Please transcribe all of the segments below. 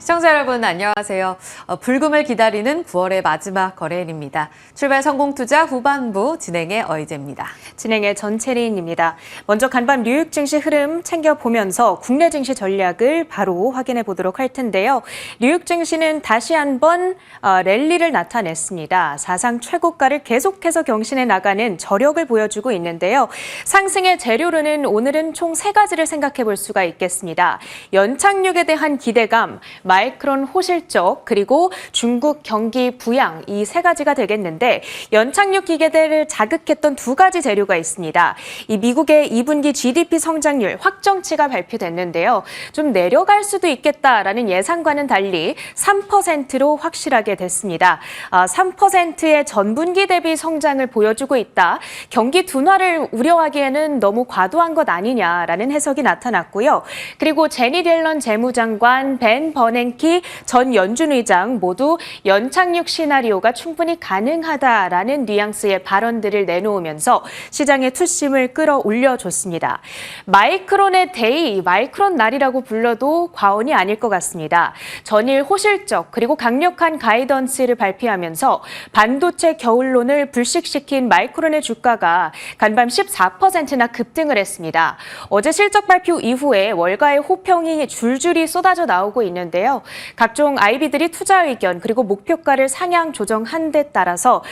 시청자 여러분 안녕하세요. 불금을 기다리는 9월의 마지막 거래일입니다. 출발 성공투자 후반부 진행의 어이재입니다. 진행의 전채린입니다. 먼저 간밤 뉴욕 증시 흐름 챙겨보면서 국내 증시 전략을 바로 확인해 보도록 할 텐데요. 뉴욕 증시는 다시 한번 랠리를 나타냈습니다. 사상 최고가를 계속해서 경신해 나가는 저력을 보여주고 있는데요. 상승의 재료로는 오늘은 총 3가지를 생각해 볼 수가 있겠습니다. 연착륙에 대한 기대감, 마이크론 호실적, 그리고 중국 경기 부양, 이 3가지가 되겠는데 연착륙 기대를 자극했던 2가지 재료가 있습니다. 이 미국의 2분기 GDP 성장률 확정치가 발표됐는데요. 좀 내려갈 수도 있겠다라는 예상과는 달리 3%로 확실하게 됐습니다. 3%의 전분기 대비 성장을 보여주고 있다. 경기 둔화를 우려하기에는 너무 과도한 것 아니냐라는 해석이 나타났고요. 그리고 제니 옐런 재무장관, 벤 버냉키 전 연준 의장 모두 연착륙 시나리오가 충분히 가능하다라는 뉘앙스의 발언들을 내놓으면서 시장의 투심을 끌어올려줬습니다. 마이크론의 데이, 마이크론 날이라고 불러도 과언이 아닐 것 같습니다. 전일 호실적 그리고 강력한 가이던스를 발표하면서 반도체 겨울론을 불식시킨 마이크론의 주가가 간밤 14%나 급등을 했습니다. 어제 실적 발표 이후에 월가의 호평이 줄줄이 쏟아져 나오고 있는데요. 각종 IB들이 투자 의견 그리고 목표가를 상향 조정한 데 따라서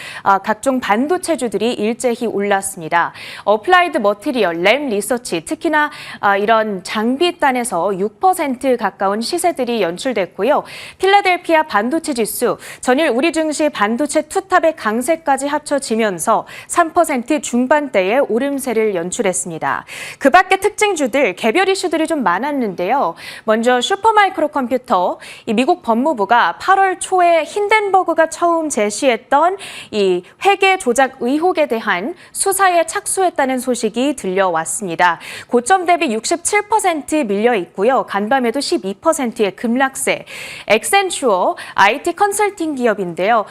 각종 반도체주들이 일제히 올랐습니다. 어플라이드 머티리얼, 램 리서치, 특히나 이런 장비단에서 6% 가까운 시세들이 연출됐고요. 필라델피아 반도체 지수, 전일 우리 증시 반도체 투탑의 강세까지 합쳐지면서 3% 중반대의 오름세를 연출했습니다. 그 밖의 특징주들, 개별 이슈들이 좀 많았는데요. 먼저 슈퍼마이크로 컴퓨터, 이 미국 법무부가 8월 초에 힌덴버그가 처음 제시했던 이 회계 조작 의혹에 대한 수사에 착수했다는 소식이 들려왔습니다. 고점 대비 67% 밀려 있고요. 간밤에도 12%의 급락세. 엑센추어 IT 컨설팅 기업인데요.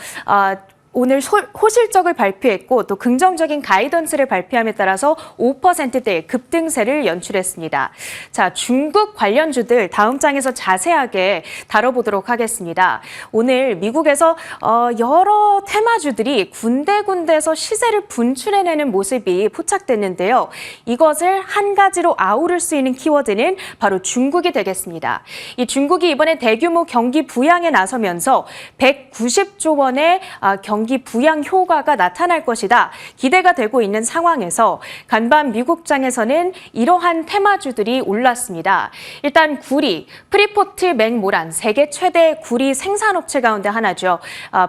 오늘 호실적을 발표했고 또 긍정적인 가이던스를 발표함에 따라서 5%대의 급등세를 연출했습니다. 자, 중국 관련주들 다음 장에서 자세하게 다뤄보도록 하겠습니다. 오늘 미국에서 여러 테마주들이 군데군데에서 시세를 분출해내는 모습이 포착됐는데요. 이것을 한 가지로 아우를 수 있는 키워드는 바로 중국이 되겠습니다. 이 중국이 이번에 대규모 경기 부양에 나서면서 190조 원의 경기 부양 효과가 나타날 것이다. 기대가 되고 있는 상황에서 간밤 미국장에서는 이러한 테마주들이 올랐습니다. 일단 구리, 프리포트 맥모란 세계 최대 구리 생산업체 가운데 하나죠.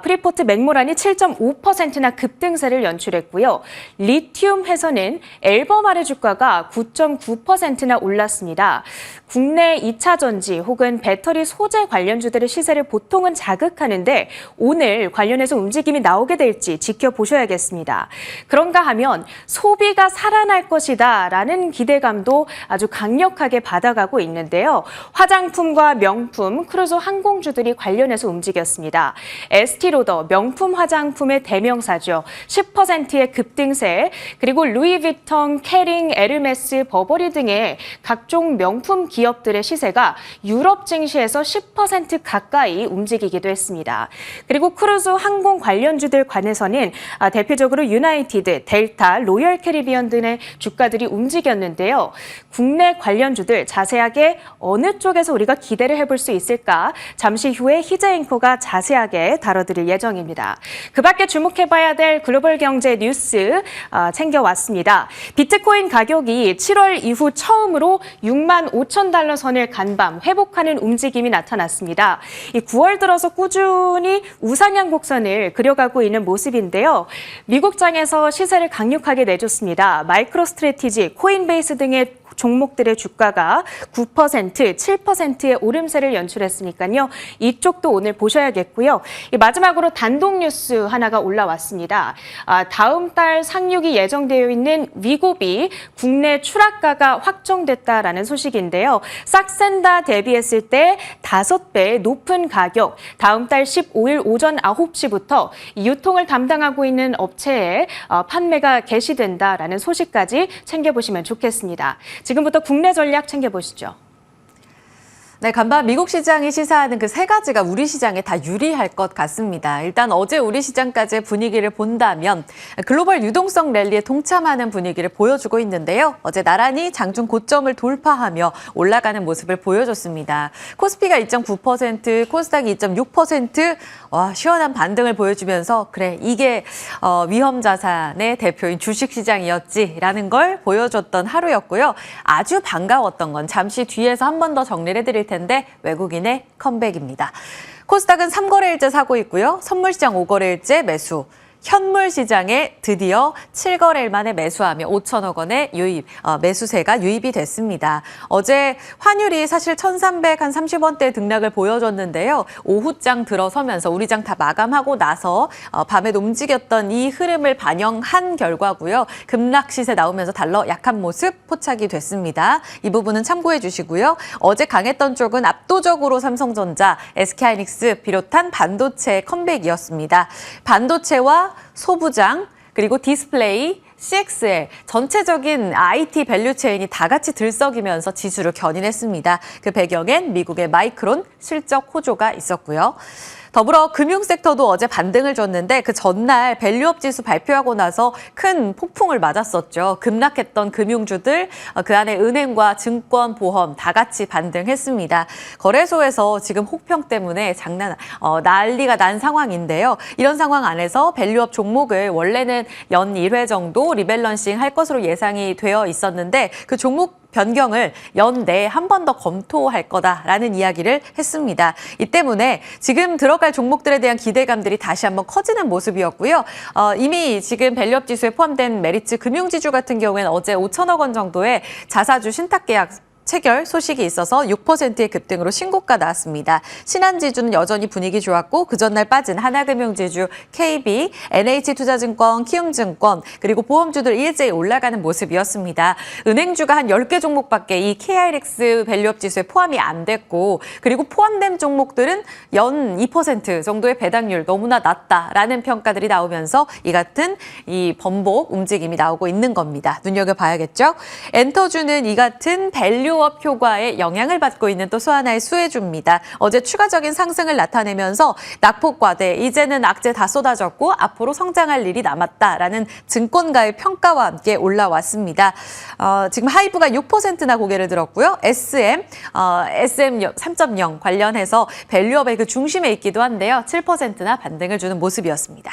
프리포트 맥모란이 7.5%나 급등세를 연출했고요. 리튬 회사는 앨범알의 주가가 9.9%나 올랐습니다. 국내 2차 전지 혹은 배터리 소재 관련주들의 시세를 보통은 자극하는데 오늘 관련해서 움직임이 나오게 될지 지켜보셔야겠습니다. 그런가 하면 소비가 살아날 것이다 라는 기대감도 아주 강력하게 받아가고 있는데요. 화장품과 명품, 크루즈 항공주들이 관련해서 움직였습니다. 에스티로더, 명품 화장품의 대명사죠. 10%의 급등세, 그리고 루이비통, 캐링, 에르메스, 버버리 등의 각종 명품 기업들의 시세가 유럽 증시에서 10% 가까이 움직이기도 했습니다. 그리고 크루즈 항공 관련주들 관해서는 대표적으로 유나이티드, 델타, 로열 캐리비언 등의 주가들이 움직였는데요. 국내 관련주들 자세하게 어느 쪽에서 우리가 기대를 해볼 수 있을까? 잠시 후에 희재 앵커가 자세하게 다뤄드릴 예정입니다. 그 밖에 주목해봐야 될 글로벌 경제 뉴스 챙겨왔습니다. 비트코인 가격이 7월 이후 처음으로 6만 5천 달러 선을 간밤 회복하는 움직임이 나타났습니다. 이 9월 들어서 꾸준히 우상향 곡선을 그려가고 있는 모습인데요. 미국장에서 시세를 강력하게 내줬습니다. 마이크로 스트래티지, 코인베이스 등의 종목들의 주가가 9%, 7%의 오름세를 연출했으니까요. 이쪽도 오늘 보셔야겠고요. 마지막으로 단독 뉴스 하나가 올라왔습니다. 다음 달 상륙이 예정되어 있는 위고비 국내 출하가가 확정됐다라는 소식인데요. 싹센다 대비했을 때 5배 높은 가격, 다음 달 15일 오전 9시부터 유통을 담당하고 있는 업체에 판매가 개시된다라는 소식까지 챙겨보시면 좋겠습니다. 지금부터 국내 전략 챙겨보시죠. 네, 간밤 미국 시장이 시사하는 그 세 가지가 우리 시장에 다 유리할 것 같습니다. 일단 어제 우리 시장까지의 분위기를 본다면 글로벌 유동성 랠리에 동참하는 분위기를 보여주고 있는데요. 어제 나란히 장중 고점을 돌파하며 올라가는 모습을 보여줬습니다. 코스피가 2.9%, 코스닥이 2.6%, 시원한 반등을 보여주면서 그래, 이게 위험 자산의 대표인 주식시장이었지라는 걸 보여줬던 하루였고요. 아주 반가웠던 건 잠시 뒤에서 한 번 더 정리를 해드릴 텐데 외국인의 컴백입니다. 코스닥은 3거래일째 사고 있고요. 선물시장 5거래일째 매수. 현물 시장에 드디어 7거래일 만에 매수하며 5천억 원의 매수세가 유입이 됐습니다. 어제 환율이 사실 1,330원대 등락을 보여줬는데요. 오후장 들어서면서 우리 장 다 마감하고 나서 밤에도 움직였던 이 흐름을 반영한 결과고요. 급락 시세 나오면서 달러 약한 모습 포착이 됐습니다. 이 부분은 참고해 주시고요. 어제 강했던 쪽은 압도적으로 삼성전자, SK하이닉스 비롯한 반도체의 컴백이었습니다. 반도체와 소부장, 그리고 디스플레이, CXL, 전체적인 IT 밸류체인이 다 같이 들썩이면서 지수를 견인했습니다. 그 배경엔 미국의 마이크론 실적 호조가 있었고요. 더불어 금융섹터도 어제 반등을 줬는데 그 전날 밸류업 지수 발표하고 나서 큰 폭풍을 맞았었죠. 급락했던 금융주들, 그 안에 은행과 증권, 보험 다 같이 반등했습니다. 거래소에서 지금 혹평 때문에 난리가 난 상황인데요. 이런 상황 안에서 밸류업 종목을 원래는 연 1회 정도 리밸런싱 할 것으로 예상이 되어 있었는데 그 종목 변경을 연내에 한 번 더 검토할 거다라는 이야기를 했습니다. 이 때문에 지금 들어갈 종목들에 대한 기대감들이 다시 한번 커지는 모습이었고요. 이미 지금 밸류업 지수에 포함된 메리츠 금융지주 같은 경우에는 어제 5천억 원 정도의 자사주 신탁계약 체결 소식이 있어서 6%의 급등으로 신고가 나왔습니다. 신한지주는 여전히 분위기 좋았고 그 전날 빠진 하나금융지주, KB, NH투자증권, 키움증권 그리고 보험주들 일제히 올라가는 모습이었습니다. 은행주가 한 10개 종목밖에 이 KIX 밸류업 지수에 포함이 안 됐고 그리고 포함된 종목들은 연 2% 정도의 배당률 너무나 낮다라는 평가들이 나오면서 이 같은 이 번복 움직임이 나오고 있는 겁니다. 눈여겨봐야겠죠? 엔터주는 이 같은 밸류 업 효과에 영향을 받고 있는 또 소하나의 수혜주입니다. 어제 추가적인 상승을 나타내면서 낙폭과대, 이제는 악재 다 쏟아졌고 앞으로 성장할 일이 남았다라는 증권가의 평가와 함께 올라왔습니다. 지금 하이브가 6%나 고개를 들었고요. SM 3.0 관련해서 밸류업의 그 중심에 있기도 한데요. 7%나 반등을 주는 모습이었습니다.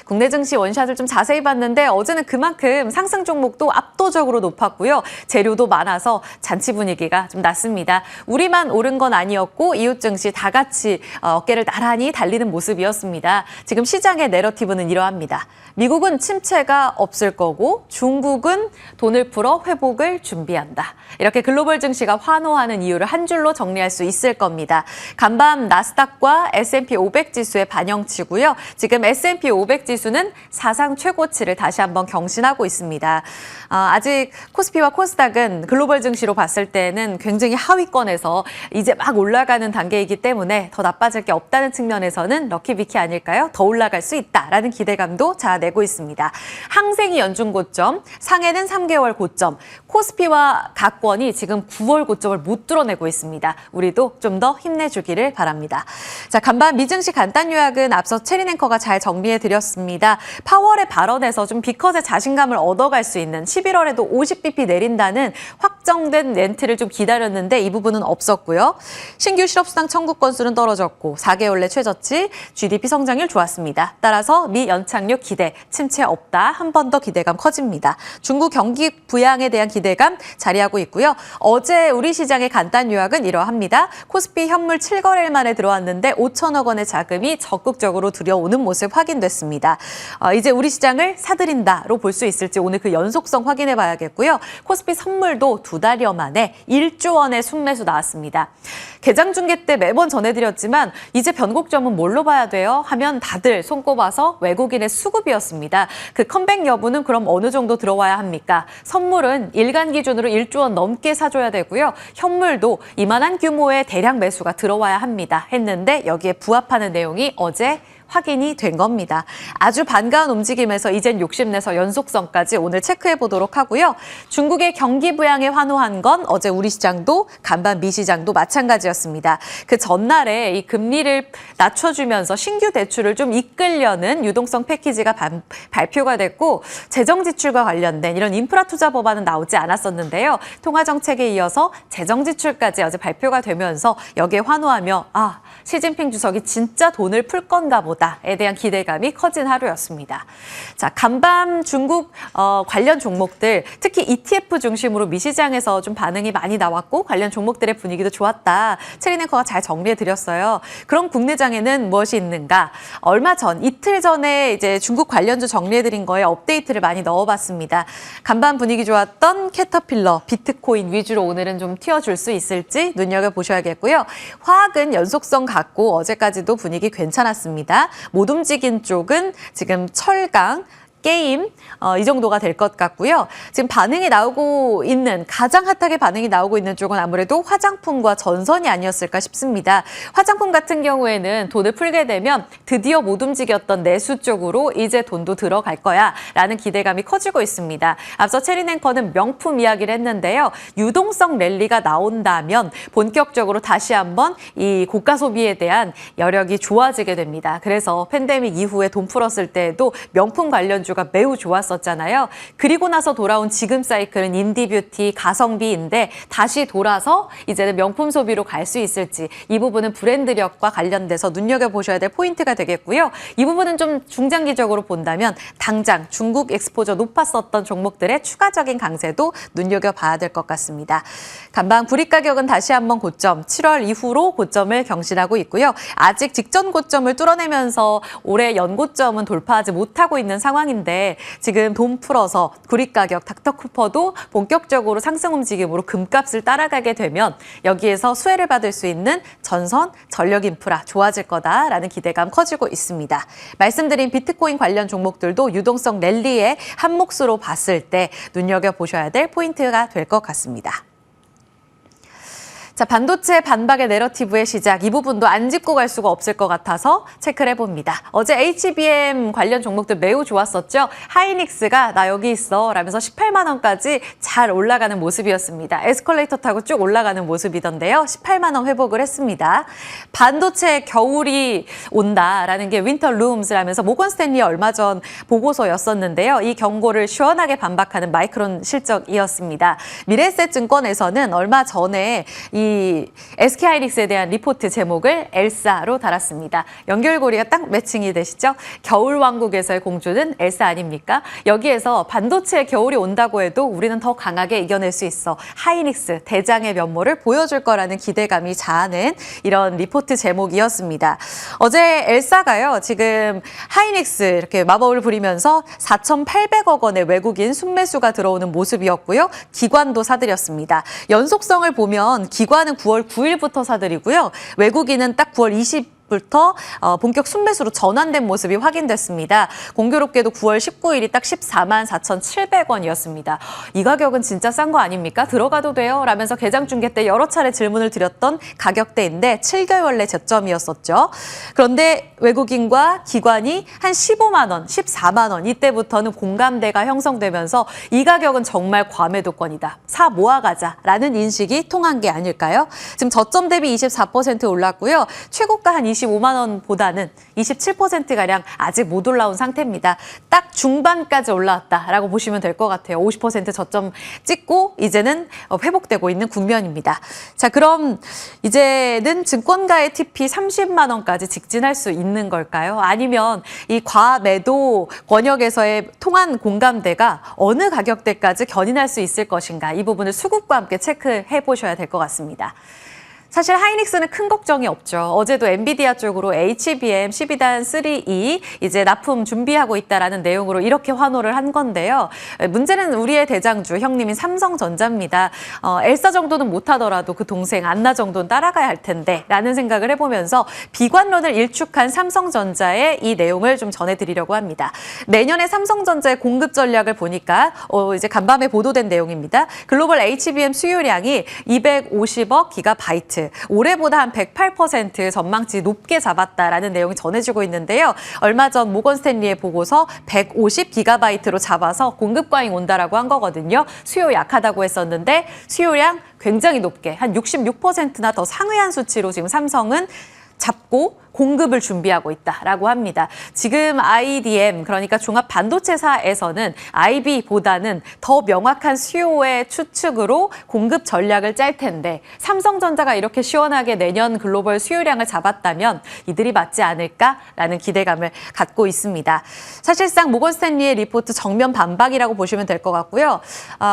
국내 증시 원샷을 좀 자세히 봤는데 어제는 그만큼 상승 종목도 압도적으로 높았고요. 재료도 많아서 잔치 분위기가 좀 났습니다. 우리만 오른 건 아니었고 이웃 증시 다 같이 어깨를 나란히 달리는 모습이었습니다. 지금 시장의 내러티브는 이러합니다. 미국은 침체가 없을 거고 중국은 돈을 풀어 회복을 준비한다. 이렇게 글로벌 증시가 환호하는 이유를 한 줄로 정리할 수 있을 겁니다. 간밤 나스닥과 S&P 500 지수의 반영치고요. 지금 S&P 500 지수는 사상 최고치를 다시 한번 경신하고 있습니다. 아직 코스피와 코스닥은 글로벌 증시로 봤을 때는 굉장히 하위권에서 이제 막 올라가는 단계이기 때문에 더 나빠질 게 없다는 측면에서는 럭키비키 아닐까요? 더 올라갈 수 있다라는 기대감도 자아내고 있습니다. 항생이 연중 고점, 상해는 3개월 고점, 코스피와 각권이 지금 9월 고점을 못 뚫어내고 있습니다. 우리도 좀 더 힘내주기를 바랍니다. 자, 간밤 미증시 간단 요약은 앞서 체린 앵커가 잘 정리해드렸습니다. 파월의 발언에서 좀 비컷의 자신감을 얻어갈 수 있는 11월에도 50bp 내린다는 확정된 렌트를 좀 기다렸는데 이 부분은 없었고요. 신규 실업수당 청구 건수는 떨어졌고 4개월 내 최저치, GDP 성장률 좋았습니다. 따라서 미 연착륙 기대, 침체 없다. 한 번 더 기대감 커집니다. 중국 경기 부양에 대한 기대감 자리하고 있고요. 어제 우리 시장의 간단 요약은 이러합니다. 코스피 현물 7거래일 만에 들어왔는데 5천억 원의 자금이 적극적으로 들여오는 모습 확인됐습니다. 이제 우리 시장을 사들인다로 볼 수 있을지 오늘 그 연속성 확인해 봐야겠고요. 코스피 선물도 2달여 만에 1조 원의 순매수 나왔습니다. 개장 중계 때 매번 전해드렸지만 이제 변곡점은 뭘로 봐야 돼요? 하면 다들 손꼽아서 외국인의 수급이었습니다. 그 컴백 여부는 그럼 어느 정도 들어와야 합니까? 선물은 일간 기준으로 1조 원 넘게 사줘야 되고요. 현물도 이만한 규모의 대량 매수가 들어와야 합니다. 했는데 여기에 부합하는 내용이 어제 확인이 된 겁니다. 아주 반가운 움직임에서 이젠 욕심내서 연속성까지 오늘 체크해 보도록 하고요. 중국의 경기 부양에 환호한 건 어제 우리 시장도 간밤 미 시장도 마찬가지였습니다. 그 전날에 이 금리를 낮춰주면서 신규 대출을 좀 이끌려는 유동성 패키지가 발표가 됐고 재정 지출과 관련된 이런 인프라 투자 법안은 나오지 않았었는데요. 통화 정책에 이어서 재정 지출까지 어제 발표가 되면서 여기에 환호하며 시진핑 주석이 진짜 돈을 풀 건가 보다에 대한 기대감이 커진 하루였습니다. 자, 간밤 중국 관련 종목들 특히 ETF 중심으로 미 시장에서 좀 반응이 많이 나왔고 관련 종목들의 분위기도 좋았다. 체리앵커가 잘 정리해 드렸어요. 그럼 국내장에는 무엇이 있는가? 얼마 전 이틀 전에 이제 중국 관련주 정리해 드린 거에 업데이트를 많이 넣어봤습니다. 간밤 분위기 좋았던 캐터필러, 비트코인 위주로 오늘은 좀 튀어줄 수 있을지 눈여겨보셔야겠고요. 화학은 연속성 갖고 어제까지도 분위기 괜찮았습니다. 못 움직인 쪽은 지금 철강, 게임 이 정도가 될 것 같고요. 지금 반응이 나오고 있는 가장 핫하게 반응이 나오고 있는 쪽은 아무래도 화장품과 전선이 아니었을까 싶습니다. 화장품 같은 경우에는 돈을 풀게 되면 드디어 못 움직였던 내수 쪽으로 이제 돈도 들어갈 거야 라는 기대감이 커지고 있습니다. 앞서 체리앵커는 명품 이야기를 했는데요. 유동성 랠리가 나온다면 본격적으로 다시 한번 이 고가 소비에 대한 여력이 좋아지게 됩니다. 그래서 팬데믹 이후에 돈 풀었을 때에도 명품 관련주 가 매우 좋았었잖아요. 그리고 나서 돌아온 지금 사이클은 인디뷰티, 가성비인데 다시 돌아서 이제는 명품 소비로 갈 수 있을지 이 부분은 브랜드력과 관련돼서 눈여겨보셔야 될 포인트가 되겠고요. 이 부분은 좀 중장기적으로 본다면 당장 중국 엑스포저 높았었던 종목들의 추가적인 강세도 눈여겨봐야 될 것 같습니다. 간밤 구리 가격은 다시 한번 고점, 7월 이후로 고점을 경신하고 있고요. 아직 직전 고점을 뚫어내면서 올해 연고점은 돌파하지 못하고 있는 상황인데 지금 돈 풀어서 구리 가격 닥터쿠퍼도 본격적으로 상승 움직임으로 금값을 따라가게 되면 여기에서 수혜를 받을 수 있는 전선, 전력 인프라 좋아질 거다라는 기대감 커지고 있습니다. 말씀드린 비트코인 관련 종목들도 유동성 랠리에 한 몫으로 봤을 때 눈여겨보셔야 될 포인트가 될 것 같습니다. 자, 반도체 반박의 내러티브의 시작, 이 부분도 안 짚고 갈 수가 없을 것 같아서 체크를 해봅니다. 어제 HBM 관련 종목들 매우 좋았었죠. 하이닉스가 나 여기 있어 라면서 18만 원까지 잘 올라가는 모습이었습니다. 에스컬레이터 타고 쭉 올라가는 모습이던데요. 18만 원 회복을 했습니다. 반도체 겨울이 온다라는 게 윈터 룸스라면서 모건 스탠리 얼마 전 보고서였었는데요. 이 경고를 시원하게 반박하는 마이크론 실적이었습니다. 미래에셋증권에서는 얼마 전에 이 SK하이닉스에 대한 리포트 제목을 엘사로 달았습니다. 연결고리가 딱 매칭이 되시죠? 겨울왕국에서의 공주는 엘사 아닙니까? 여기에서 반도체 겨울이 온다고 해도 우리는 더 강하게 이겨낼 수 있어. 하이닉스 대장의 면모를 보여줄 거라는 기대감이 자아낸 이런 리포트 제목이었습니다. 어제 엘사가요. 지금 하이닉스 이렇게 마법을 부리면서 4,800억 원의 외국인 순매수가 들어오는 모습이었고요. 기관도 사들였습니다. 연속성을 보면 기관은 9월 9일부터 사들이고요. 외국인은 딱 9월 20일부터 본격 순매수로 전환된 모습이 확인됐습니다. 공교롭게도 9월 19일이 딱 14만 4,700원이었습니다. 이 가격은 진짜 싼 거 아닙니까? 들어가도 돼요? 라면서 개장 중계 때 여러 차례 질문을 드렸던 가격대인데 7개월 내 저점이었었죠. 그런데 외국인과 기관이 한 15만 원, 14만 원 이때부터는 공감대가 형성되면서 이 가격은 정말 과매도권이다. 사 모아가자라는 인식이 통한 게 아닐까요? 지금 저점 대비 24% 올랐고요. 최고가 한 25만 원보다는 27%가량 아직 못 올라온 상태입니다. 딱 중반까지 올라왔다라고 보시면 될 것 같아요. 50% 저점 찍고 이제는 회복되고 있는 국면입니다. 자, 그럼 이제는 증권가의 TP 30만 원까지 직진할 수 있는 걸까요? 아니면 이 과매도 권역에서의 통한 공감대가 어느 가격대까지 견인할 수 있을 것인가? 이 부분을 수급과 함께 체크해 보셔야 될 것 같습니다. 사실 하이닉스는 큰 걱정이 없죠. 어제도 엔비디아 쪽으로 HBM 12단 3E 이제 납품 준비하고 있다라는 내용으로 이렇게 환호를 한 건데요. 문제는 우리의 대장주 형님인 삼성전자입니다. 엘사 정도는 못하더라도 그 동생 안나 정도는 따라가야 할 텐데 라는 생각을 해보면서 비관론을 일축한 삼성전자의 이 내용을 좀 전해드리려고 합니다. 내년에 삼성전자의 공급 전략을 보니까 이제 간밤에 보도된 내용입니다. 글로벌 HBM 수요량이 250억 기가바이트 올해보다 한 108% 전망치 높게 잡았다라는 내용이 전해지고 있는데요. 얼마 전 모건 스탠리의 보고서 150GB로 잡아서 공급 과잉 온다라고 한 거거든요. 수요 약하다고 했었는데 수요량 굉장히 높게 한 66%나 더 상회한 수치로 지금 삼성은 잡고 공급을 준비하고 있다라고 합니다. 지금 IDM, 그러니까 종합 반도체사에서는 IB보다는 더 명확한 수요의 추측으로 공급 전략을 짤 텐데 삼성전자가 이렇게 시원하게 내년 글로벌 수요량을 잡았다면 이들이 맞지 않을까라는 기대감을 갖고 있습니다. 사실상 모건 스탠리의 리포트 정면 반박이라고 보시면 될 것 같고요.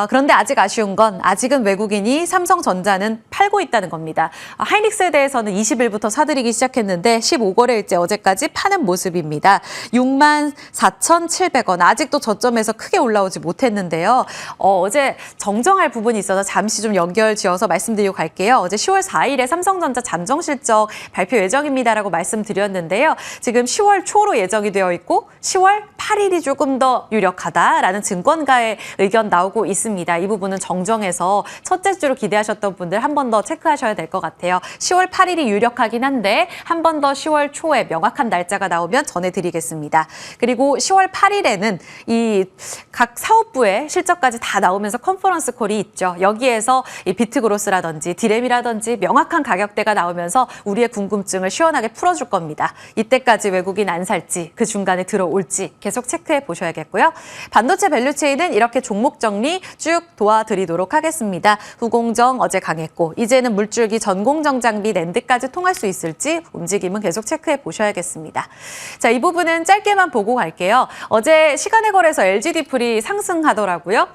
그런데 아직 아쉬운 건 아직은 외국인이 삼성전자는 팔고 있다는 겁니다. 하이닉스에 대해서는 20일부터 사들이기 시작했는데 15거래일째 어제까지 파는 모습입니다. 64,700원. 아직도 저점에서 크게 올라오지 못했는데요. 어제 정정할 부분이 있어서 잠시 좀 연결 지어서 말씀드리고 갈게요. 어제 10월 4일에 삼성전자 잠정 실적 발표 예정입니다라고 말씀드렸는데요. 지금 10월 초로 예정이 되어 있고 10월 8일이 조금 더 유력하다라는 증권가의 의견 나오고 있습니다. 이 부분은 정정해서 첫째 주로 기대하셨던 분들 한 번 더 체크하셔야 될 것 같아요. 10월 8일이 유력하긴 한데 한 번 더 10월 초에 명확한 날짜가 나오면 전해드리겠습니다. 그리고 10월 8일에는 이 각 사업부의 실적까지 다 나오면서 컨퍼런스 콜이 있죠. 여기에서 이 비트그로스라든지 디램이라든지 명확한 가격대가 나오면서 우리의 궁금증을 시원하게 풀어줄 겁니다. 이때까지 외국인 안 살지 그 중간에 들어올지 계속 체크해 보셔야겠고요. 반도체 밸류체인은 이렇게 종목 정리 쭉 도와드리도록 하겠습니다. 후공정 어제 강했고 이제는 물줄기 전공정 장비 낸드까지 통할 수 있을지 움직임은 계속 체크해 보셔야겠습니다. 자, 이 부분은 짧게만 보고 갈게요. 어제 시간의 거래소 LG디플이 상승하더라고요.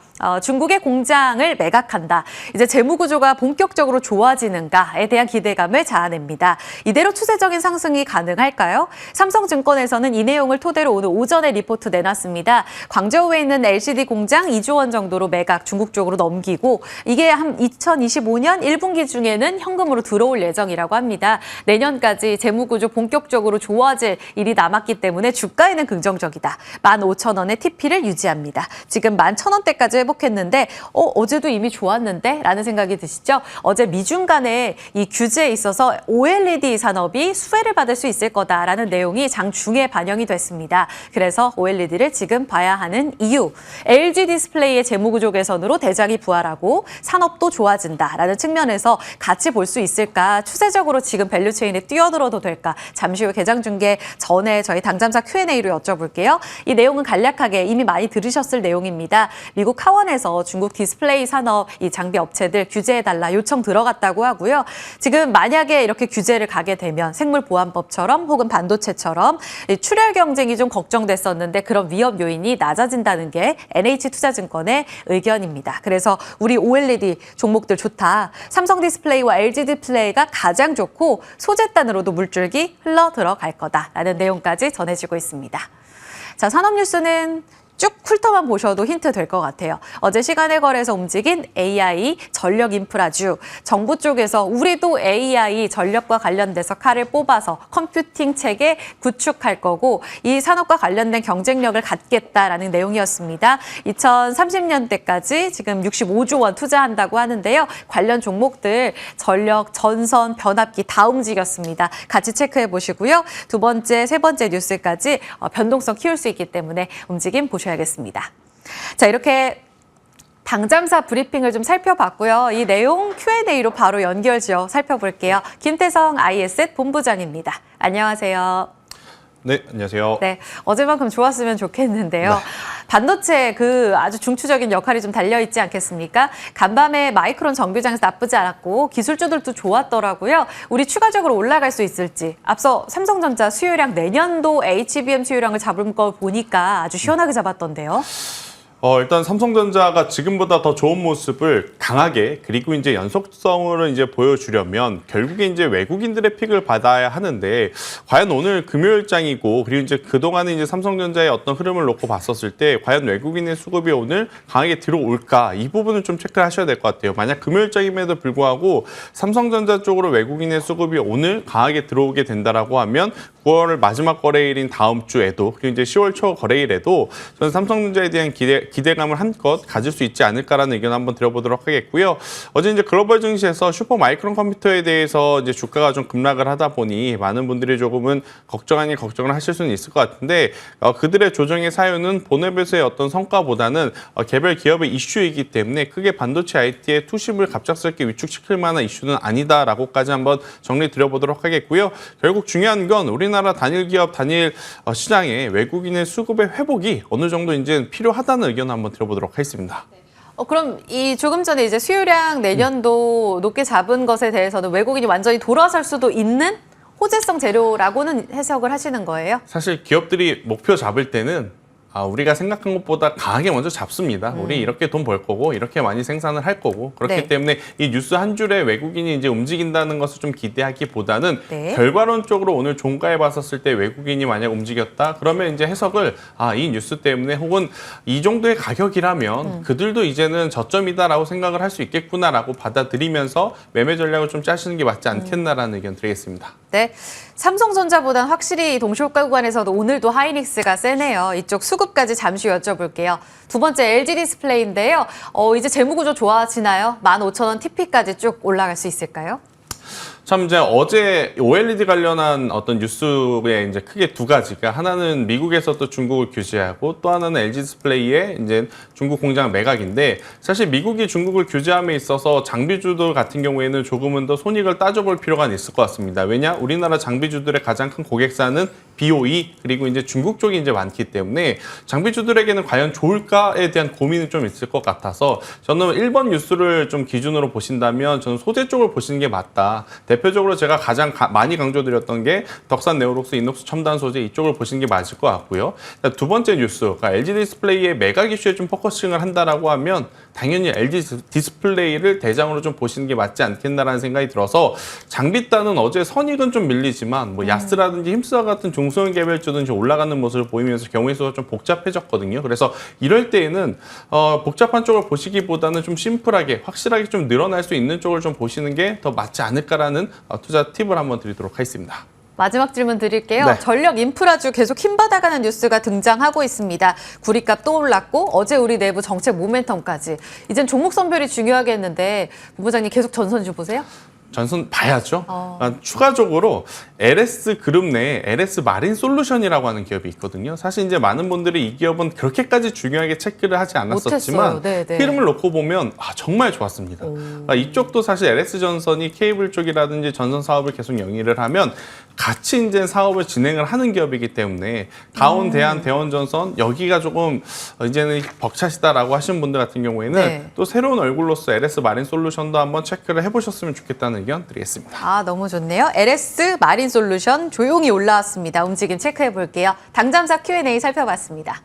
중국의 공장을 매각한다. 이제 재무구조가 본격적으로 좋아지는가에 대한 기대감을 자아냅니다. 이대로 추세적인 상승이 가능할까요? 삼성증권에서는 이 내용을 토대로 오늘 오전에 리포트 내놨습니다. 광저우에 있는 LCD 공장 2조 원 정도로 매각 중국 쪽으로 넘기고 이게 한 2025년 1분기 중에는 현금으로 들어올 예정이라고 합니다. 내년까지 재무구조 본격적으로 좋아질 일이 남았기 때문에 주가에는 긍정적이다. 15,000원의 TP를 유지합니다. 지금 11,000원대까지 회복했는데 어제도 이미 좋았는데? 라는 생각이 드시죠? 어제 미중 간의 이 규제에 있어서 OLED 산업이 수혜를 받을 수 있을 거다라는 내용이 장중에 반영이 됐습니다. 그래서 OLED를 지금 봐야 하는 이유. LG 디스플레이의 재무구조 개선으로 대작이 부활하고 산업도 좋아진다라는 측면에서 같이 볼 수 있을까? 추세적으로 지금 밸류체인에 뛰어들어도 될까? 잠시 후 개장 중계 전에 저희 당잠사 Q&A로 여쭤볼게요. 이 내용은 간략하게 이미 많이 들으셨을 내용입니다. 미국 카원에서 중국 디스플레이 산업 이 장비 업체들 규제해달라 요청 들어갔다고 하고요. 지금 만약에 이렇게 규제를 가게 되면 생물보안법처럼 혹은 반도체처럼 출혈 경쟁이 좀 걱정됐었는데 그런 위험 요인이 낮아진다는 게 NH투자증권의 의견입니다. 그래서 우리 OLED 종목들 좋다. 삼성 디스플레이와 LG 디스플레이가 가장 좋고 소재단으로도 물줄기 흘러 들어갈 거다라는 내용까지 전해지고 있습니다. 자, 산업 뉴스는 쭉 훑어만 보셔도 힌트 될 것 같아요. 어제 시간의 거래에서 움직인 AI 전력 인프라주. 정부 쪽에서 우리도 AI 전력과 관련돼서 칼을 뽑아서 컴퓨팅 체계 구축할 거고 이 산업과 관련된 경쟁력을 갖겠다라는 내용이었습니다. 2030년대까지 지금 65조 원 투자한다고 하는데요. 관련 종목들 전력, 전선, 변압기 다 움직였습니다. 같이 체크해 보시고요. 두 번째, 세 번째 뉴스까지 변동성 키울 수 있기 때문에 움직임 보셔야겠습니다. 자, 이렇게 당잠사 브리핑을 좀 살펴봤고요. 이 내용 Q&A로 바로 연결지어 살펴볼게요. 김태성 IS셋 본부장입니다. 안녕하세요. 네, 안녕하세요. 네, 어제만큼 좋았으면 좋겠는데요. 네. 반도체 그 아주 중추적인 역할이 좀 달려있지 않겠습니까? 간밤에 마이크론 정규장에서 나쁘지 않았고 기술주들도 좋았더라고요. 우리 추가적으로 올라갈 수 있을지. 앞서 삼성전자 수요량 내년도 HBM 수요량을 잡은 걸 보니까 아주 시원하게 잡았던데요. 일단 삼성전자가 지금보다 더 좋은 모습을 강하게 그리고 이제 연속성으로 이제 보여주려면 결국에 이제 외국인들의 픽을 받아야 하는데 과연 오늘 금요일장이고 그리고 이제 그동안에 이제 삼성전자의 어떤 흐름을 놓고 봤었을 때 과연 외국인의 수급이 오늘 강하게 들어올까 이 부분을 좀 체크를 하셔야 될 것 같아요. 만약 금요일장임에도 불구하고 삼성전자 쪽으로 외국인의 수급이 오늘 강하게 들어오게 된다라고 하면 9월 마지막 거래일인 다음 주에도 그리고 이제 10월 초 거래일에도 저는 삼성전자에 대한 기대감을 한껏 가질 수 있지 않을까라는 의견 한번 드려보도록 하겠고요. 어제 이제 글로벌 증시에서 슈퍼 마이크론 컴퓨터에 대해서 이제 주가가 좀 급락을 하다 보니 많은 분들이 조금은 걱정 아닌 걱정을 하실 수는 있을 것 같은데 그들의 조정의 사유는 본업에서의 어떤 성과보다는 개별 기업의 이슈이기 때문에 크게 반도체 IT의 투심을 갑작스럽게 위축시킬 만한 이슈는 아니다라고까지 한번 정리 드려보도록 하겠고요. 결국 중요한 건 우리나라 단일 기업, 단일 시장의 외국인의 수급의 회복이 어느 정도 이제 필요하다는 의견을 한번 드려보도록 하겠습니다. 그럼 이 조금 전에 이제 수요량 내년도 높게 잡은 것에 대해서는 외국인이 완전히 돌아설 수도 있는 호재성 재료라고는 해석을 하시는 거예요? 사실 기업들이 목표 잡을 때는 우리가 생각한 것보다 강하게 먼저 잡습니다. 우리 이렇게 돈 벌 거고 이렇게 많이 생산을 할 거고 그렇기 네. 때문에 이 뉴스 한 줄에 외국인이 이제 움직인다는 것을 좀 기대하기보다는 네. 결과론적으로 오늘 종가에 봤었을 때 외국인이 만약 움직였다 그러면 이제 해석을 이 뉴스 때문에 혹은 이 정도의 가격이라면 그들도 이제는 저점이다라고 생각을 할 수 있겠구나라고 받아들이면서 매매 전략을 좀 짜시는 게 맞지 않겠나라는 의견 드리겠습니다. 네, 삼성전자보다는 확실히 동시효과 구간에서도 오늘도 하이닉스가 세네요. 이쪽 수급까지 잠시 여쭤볼게요. 두 번째 LG 디스플레이인데요. 이제 재무구조 좋아지나요? 15,000원 TP까지 쭉 올라갈 수 있을까요? 참 이제 어제 OLED 관련한 어떤 뉴스에 이제 크게 두 가지가 하나는 미국에서 또 중국을 규제하고 또 하나는 LG 디스플레이의 이제 중국 공장 매각인데 사실 미국이 중국을 규제함에 있어서 장비주들 같은 경우에는 조금은 더 손익을 따져볼 필요가 있을 것 같습니다. 왜냐? 우리나라 장비주들의 가장 큰 고객사는 BOE 그리고 이제 중국 쪽이 이제 많기 때문에 장비주들에게는 과연 좋을까에 대한 고민이 좀 있을 것 같아서 저는 1번 뉴스를 좀 기준으로 보신다면 저는 소재 쪽을 보시는 게 맞다. 대표적으로 제가 가장 많이 강조드렸던 게 덕산 네오록스 인녹스 첨단 소재 이쪽을 보시는 게 맞을 것 같고요. 두 번째 뉴스가 LG 디스플레이의 매각 이슈에 좀 포커싱을 한다라고 하면 당연히 LG 디스플레이를 대장으로 좀 보시는 게 맞지 않겠나라는 생각이 들어서 장비단은 어제 선익은 좀 밀리지만 뭐 야스라든지 힘스와 같은 중소형 개별주는 이제 올라가는 모습을 보이면서 경우의 수가 좀 복잡해졌거든요. 그래서 이럴 때에는 복잡한 쪽을 보시기보다는 좀 심플하게 확실하게 좀 늘어날 수 있는 쪽을 좀 보시는 게 더 맞지 않을까라는 투자 팁을 한번 드리도록 하겠습니다. 마지막 질문 드릴게요. 네. 전력 인프라주 계속 힘받아가는 뉴스가 등장하고 있습니다. 구리값 또 올랐고 어제 우리 내부 정책 모멘텀까지. 이젠 종목 선별이 중요하겠는데 본부장님 계속 전선주 보세요? 전선 봐야죠. 추가적으로 LS 그룹 내에 LS 마린 솔루션이라고 하는 기업이 있거든요. 사실 이제 많은 분들이 이 기업은 그렇게까지 중요하게 체크를 하지 않았었지만 흐름을 놓고 보면 정말 좋았습니다. 이쪽도 사실 LS 전선이 케이블 쪽이라든지 전선 사업을 계속 영위를 하면 같이 이제 사업을 진행을 하는 기업이기 때문에 가온, 대한, 대원전선 여기가 조금 이제는 벅차시다라고 하시는 분들 같은 경우에는 또 새로운 얼굴로서 LS 마린 솔루션도 한번 체크를 해보셨으면 좋겠다는 의견 드리겠습니다. 너무 좋네요. LS 마린 솔루션 조용히 올라왔습니다. 움직임 체크해 볼게요. 당잠사 Q&A 살펴봤습니다.